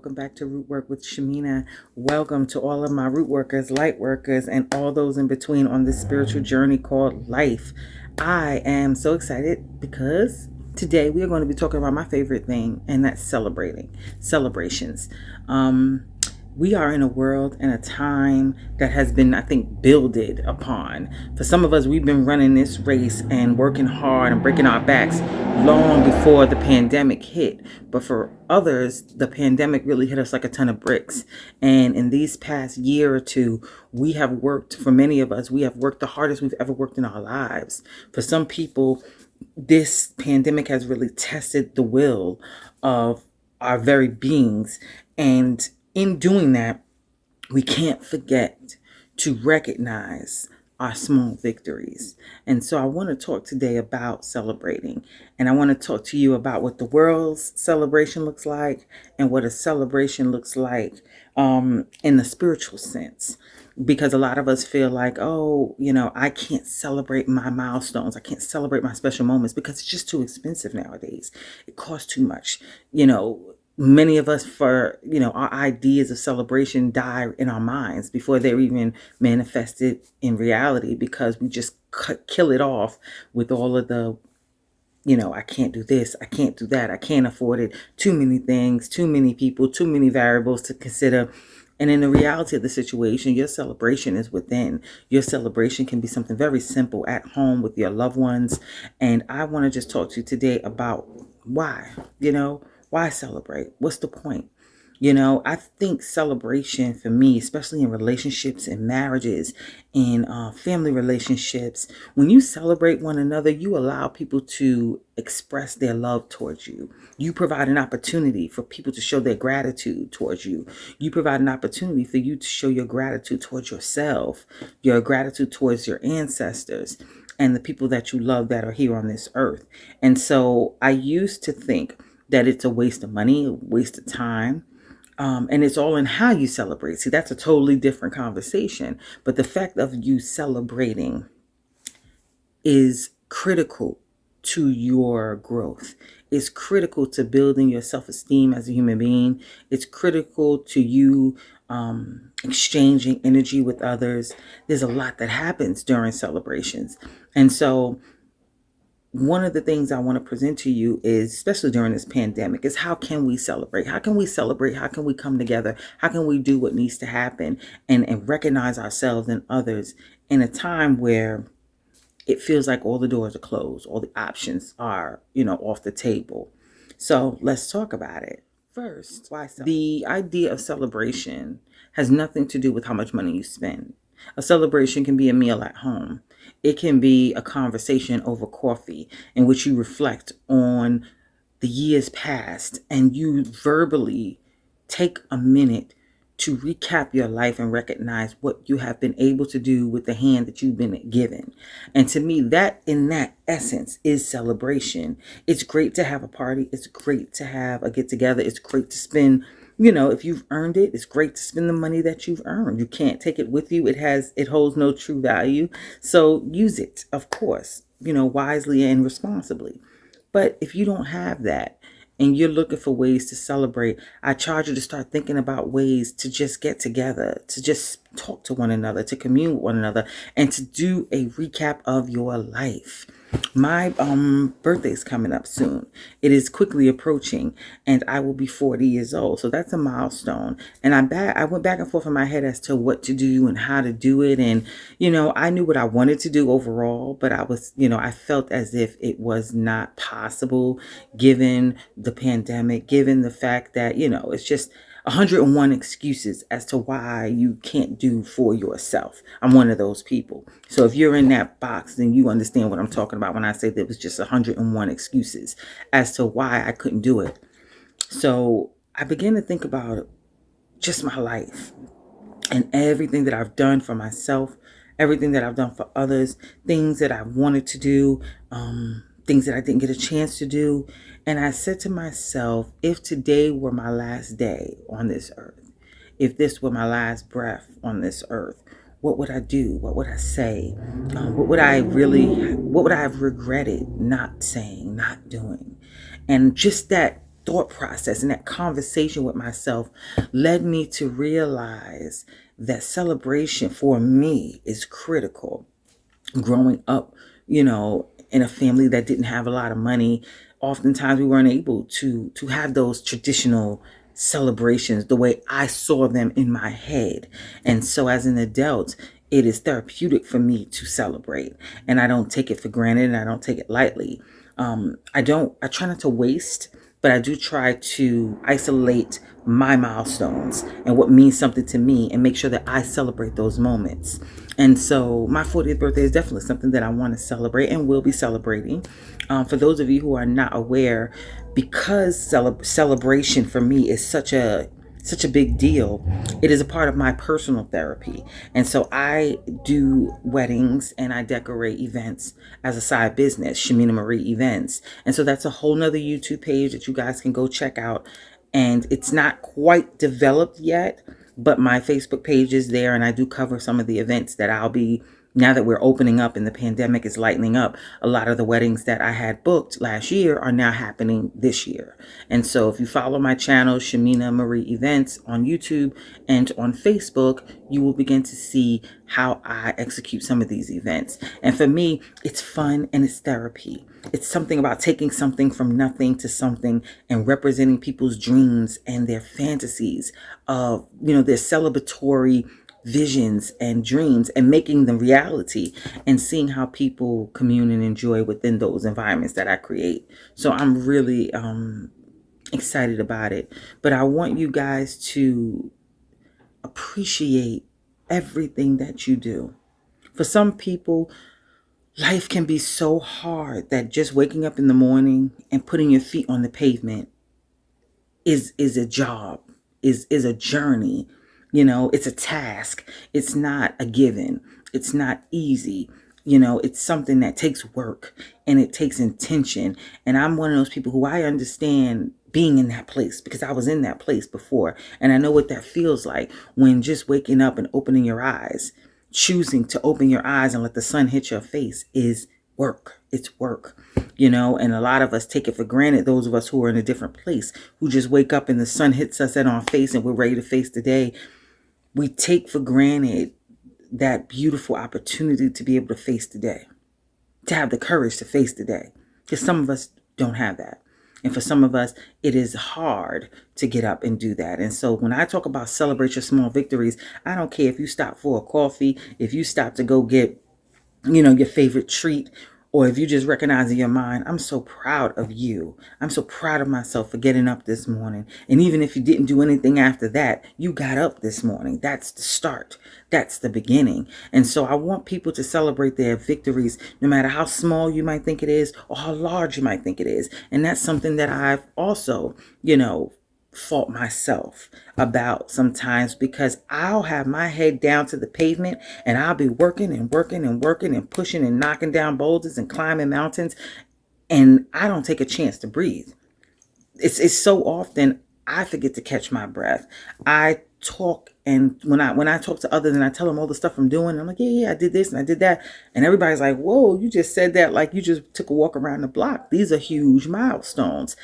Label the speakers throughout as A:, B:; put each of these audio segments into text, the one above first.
A: welcome back to Root Work with Shamina. Welcome to all of my root workers, light workers, and all those in between on this spiritual journey called life. I am so excited because today we are going to be talking about my favorite thing, and that's celebrations. We are in a world and a time that has been, I think, builded upon. For some of us, we've been running this race and working hard and breaking our backs long before the pandemic hit. But for others, the pandemic really hit us like a ton of bricks. And in these past year or two, for many of us, we have worked the hardest we've ever worked in our lives. For some people, this pandemic has really tested the will of our very beings. And in doing that, we can't forget to recognize our small victories. And so I want to talk today about celebrating. And I want to talk to you about what the world's celebration looks like and what a celebration looks like in the spiritual sense. Because a lot of us feel like, I can't celebrate my milestones. I can't celebrate my special moments because it's just too expensive nowadays. It costs too much. Many of us, our ideas of celebration die in our minds before they're even manifested in reality, because we just kill it off with all of the, I can't do this, I can't do that, I can't afford it, too many things, too many people, too many variables to consider. And in the reality of the situation, your celebration is within. Your celebration can be something very simple at home with your loved ones. And I want to just talk to you today about why, why celebrate? What's the point? I think celebration for me, especially in relationships and marriages and family relationships, when you celebrate one another, you allow people to express their love towards you. You provide an opportunity for people to show their gratitude towards you. You provide an opportunity for you to show your gratitude towards yourself, your gratitude towards your ancestors, and the people that you love that are here on this earth. And so I used to think that it's a waste of money, a waste of time. And it's all in how you celebrate. See, that's a totally different conversation. But the fact of you celebrating is critical to your growth. It's critical to building your self-esteem as a human being. It's critical to you exchanging energy with others. There's a lot that happens during celebrations. And so one of the things I want to present to you is, especially during this pandemic, is how can we celebrate? How can we celebrate? How can we come together? How can we do what needs to happen and recognize ourselves and others in a time where it feels like all the doors are closed, all the options are, off the table. So let's talk about it. First, the idea of celebration has nothing to do with how much money you spend. A celebration can be a meal at home. It can be a conversation over coffee in which you reflect on the years past and you verbally take a minute to recap your life and recognize what you have been able to do with the hand that you've been given. And to me, that in that essence is celebration. It's great to have a party. It's great to have a get together. It's great to spend, if you've earned it, it's great to spend the money that you've earned. You can't take it with you. It holds no true value. So use it, of course, wisely and responsibly. But if you don't have that, and you're looking for ways to celebrate, I charge you to start thinking about ways to just get together, to just talk to one another, to commune with one another, and to do a recap of your life. My birthday's coming up soon. It is quickly approaching, and I will be 40 years old. So that's a milestone. And I went back and forth in my head as to what to do and how to do it. And, I knew what I wanted to do overall, but I felt as if it was not possible given the pandemic, given the fact that, it's just 101 excuses as to why you can't do for yourself. I'm one of those people. So if you're in that box, then you understand what I'm talking about when I say there was just 101 excuses as to why I couldn't do it. So I began to think about just my life and everything that I've done for myself, everything that I've done for others, things that I wanted to do, things that I didn't get a chance to do. And I said to myself, if today were my last day on this earth, if this were my last breath on this earth, what would I do? What would I say? What would I have regretted not saying, not doing? And just that thought process and that conversation with myself led me to realize that celebration for me is critical. Growing up, in a family that didn't have a lot of money, oftentimes we weren't able to have those traditional celebrations the way I saw them in my head. And so as an adult, it is therapeutic for me to celebrate, and I don't take it for granted, and I don't take it lightly. I try not to waste, but I do try to isolate my milestones and what means something to me and make sure that I celebrate those moments. And so my 40th birthday is definitely something that I want to celebrate and will be celebrating. For those of you who are not aware, because celebration for me is such a big deal, it is a part of my personal therapy. And so I do weddings and I decorate events as a side business, Shamina Marie Events. And so that's a whole nother YouTube page that you guys can go check out. And it's not quite developed yet, but my Facebook page is there, and I do cover some of the events that I'll be, now that we're opening up and the pandemic is lightening up. A lot of the weddings that I had booked last year are now happening this year. And so if you follow my channel, Shamina Marie Events, on YouTube and on Facebook, you will begin to see how I execute some of these events. And for me, it's fun and it's therapy. It's something about taking something from nothing to something and representing people's dreams and their fantasies of, their celebratory visions and dreams, and making them reality, and seeing how people commune and enjoy within those environments that I create. So I'm really excited about it. But I want you guys to appreciate everything that you do. For some people, life can be so hard that just waking up in the morning and putting your feet on the pavement is a job, is a journey. It's a task. It's not a given. It's not easy. It's something that takes work and it takes intention. And I'm one of those people who, I understand being in that place because I was in that place before. And I know what that feels like when just waking up and opening your eyes, choosing to open your eyes and let the sun hit your face is work. It's work, and a lot of us take it for granted. Those of us who are in a different place, who just wake up and the sun hits us in our face and we're ready to face the day. We take for granted that beautiful opportunity to be able to face the day, to have the courage to face the day, because some of us don't have that. And for some of us, it is hard to get up and do that. And so when I talk about celebrate your small victories, I don't care if you stop for a coffee, if you stop to go get, your favorite treat, or if you just recognize in your mind, I'm so proud of you. I'm so proud of myself for getting up this morning. And even if you didn't do anything after that, you got up this morning. That's the start. That's the beginning. And so I want people to celebrate their victories, no matter how small you might think it is or how large you might think it is. And that's something that I've also, fault myself about sometimes, because I'll have my head down to the pavement and I'll be working and working and working and pushing and knocking down boulders and climbing mountains, and I don't take a chance to breathe. It's so often I forget to catch my breath. I talk, and when I talk to others and I tell them all the stuff I'm doing, I'm like, yeah, I did this and I did that, and everybody's like, whoa, you just said that like you just took a walk around the block. These are huge milestones.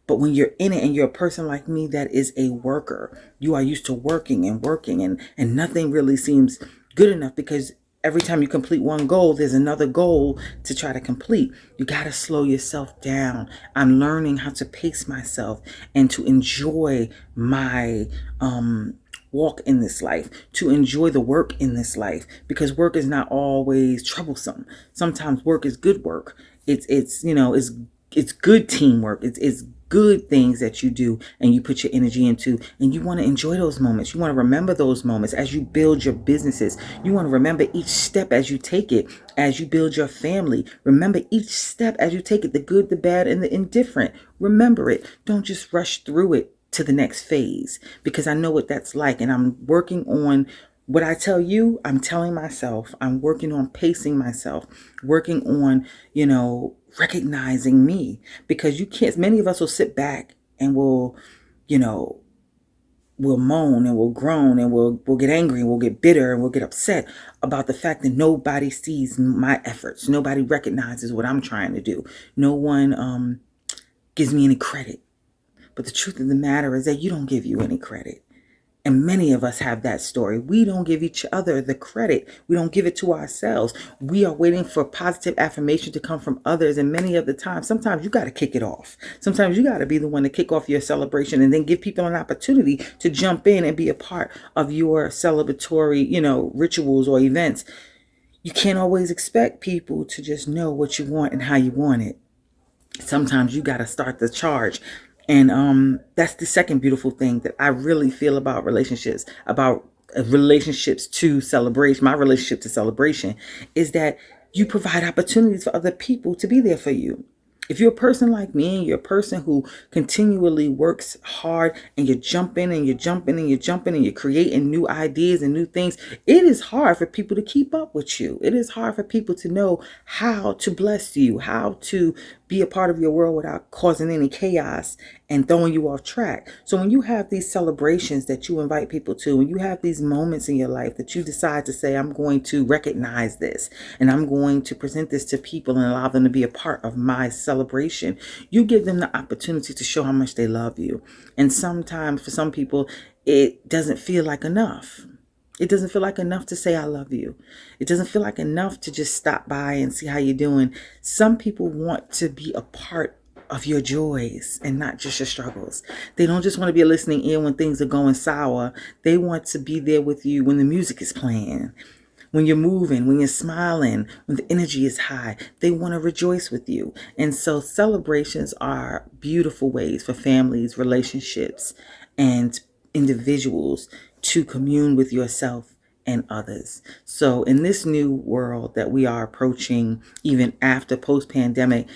A: But when you're in it and you're a person like me that is a worker, you are used to working and working, and nothing really seems good enough, because every time you complete one goal, there's another goal to try to complete. You got to slow yourself down. I'm learning how to pace myself and to enjoy my walk in this life, to enjoy the work in this life, because work is not always troublesome. Sometimes work is good work. It's good teamwork. It's good things that you do and you put your energy into, and you want to enjoy those moments. You want to remember those moments as you build your businesses. You want to remember each step as you take it, as you build your family. Remember each step as you take it, the good, the bad, and the indifferent. Remember it. Don't just rush through it to the next phase, because I know what that's like, and I'm working on what I tell you. I'm telling myself. I'm working on pacing myself, working on, recognizing me, because you can't, many of us will sit back and we'll moan and we'll groan and we'll get angry and we'll get bitter and we'll get upset about the fact that nobody sees my efforts. Nobody recognizes what I'm trying to do. No one gives me any credit. But the truth of the matter is that you don't give you any credit. And many of us have that story. We don't give each other the credit. We don't give it to ourselves. We are waiting for positive affirmation to come from others. And many of the time, sometimes you got to kick it off. Sometimes you got to be the one to kick off your celebration and then give people an opportunity to jump in and be a part of your celebratory, rituals or events. You can't always expect people to just know what you want and how you want it. Sometimes you got to start the charge. And that's the second beautiful thing that I really feel about relationships, relationships to celebration. My relationship to celebration is that you provide opportunities for other people to be there for you. If you're a person like me and you're a person who continually works hard and you're jumping and you're jumping and you're jumping and you're creating new ideas and new things, it is hard for people to keep up with you. It is hard for people to know how to bless you, how to be a part of your world without causing any chaos and throwing you off track. So when you have these celebrations that you invite people to, when you have these moments in your life that you decide to say, I'm going to recognize this and I'm going to present this to people and allow them to be a part of my celebration, you give them the opportunity to show how much they love you. And sometimes for some people, it doesn't feel like enough. It doesn't feel like enough to say I love you. It doesn't feel like enough to just stop by and see how you're doing. Some people want to be a part of your joys and not just your struggles. They don't just want to be a listening ear when things are going sour. They want to be there with you when the music is playing, when you're moving, when you're smiling, when the energy is high. They want to rejoice with you. And so celebrations are beautiful ways for families, relationships, and individuals to commune with yourself and others. So in this new world that we are approaching, even after post-pandemic,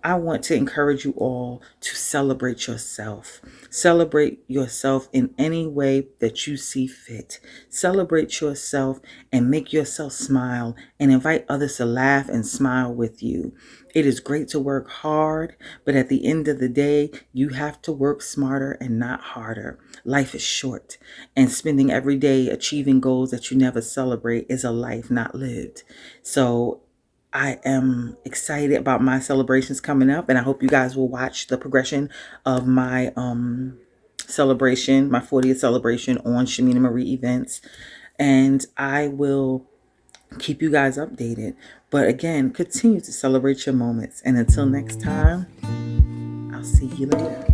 A: I want to encourage you all to celebrate yourself. Celebrate yourself in any way that you see fit. Celebrate yourself and make yourself smile and invite others to laugh and smile with you. It is great to work hard, but at the end of the day, you have to work smarter and not harder. Life is short, and spending every day achieving goals that you never celebrate is a life not lived. So I am excited about my celebrations coming up, and I hope you guys will watch the progression of my celebration, my 40th celebration on Shamina Marie Events, and I will keep you guys updated. But again, continue to celebrate your moments, and until next time, I'll see you later.